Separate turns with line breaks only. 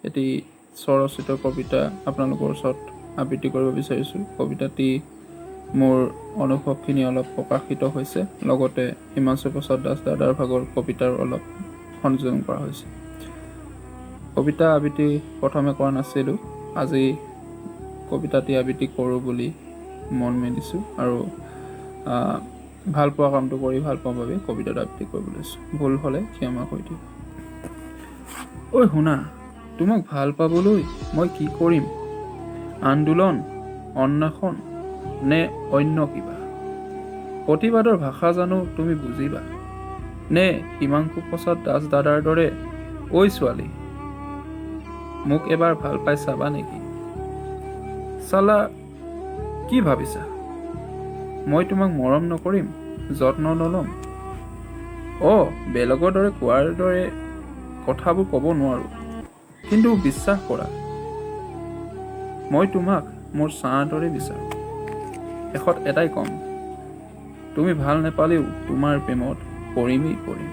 এটি স্বৰচিত কবিতা আপোনালোকৰ ওচৰত আবৃত্তি কৰিব বিচাৰিছোঁ। কবিতাটি মোৰ অনুভৱখিনি অলপ প্ৰকাশিত হৈছে, লগতে হিমাংশু প্ৰসাদ দাস দাদাৰ ভাগৰ কবিতাৰ অলপ সংযোজন কৰা হৈছে। কবিতা আবৃত্তি প্ৰথমে কৰা নাছিলোঁ, আজি কবিতাটি আবৃত্তি কৰোঁ বুলি মন মেলিছোঁ আৰু ভাল পোৱা কামটো কৰি ভাল পোৱাৰ বাবে কবিতাটো আবৃত্তি কৰিব লৈছোঁ। ভুল হ'লে ক্ষমা কৰি দিওঁ। ঐ শুনা, তোমাক ভাল পাবলৈ মই কি কৰিম? আন্দোলন, অন্বেষণ নে অন্য কিবা? প্ৰতিবাদৰ ভাষা জানো তুমি বুজিবা? নে হিমাংশু প্ৰসাদ দাস দাদাৰ দৰে ঐ ছোৱালী, মোক এবাৰ ভাল পাই চাবা নেকি? চালা কি ভাবিছা? মই তোমাক মৰম নকৰিম, যত্ন নল'ম? বেলেগৰ দৰে কোৱাৰ দৰে কথাবোৰ ক'ব নোৱাৰোঁ, কিন্তু বিশ্বাস কৰা, মই তোমাক মোৰ ছাঁৰ দৰে বিচাৰোঁ। শেষত এটাই ক'ম, তুমি ভাল নেপালেও তোমাৰ প্ৰেমত পৰিমেই পৰিম।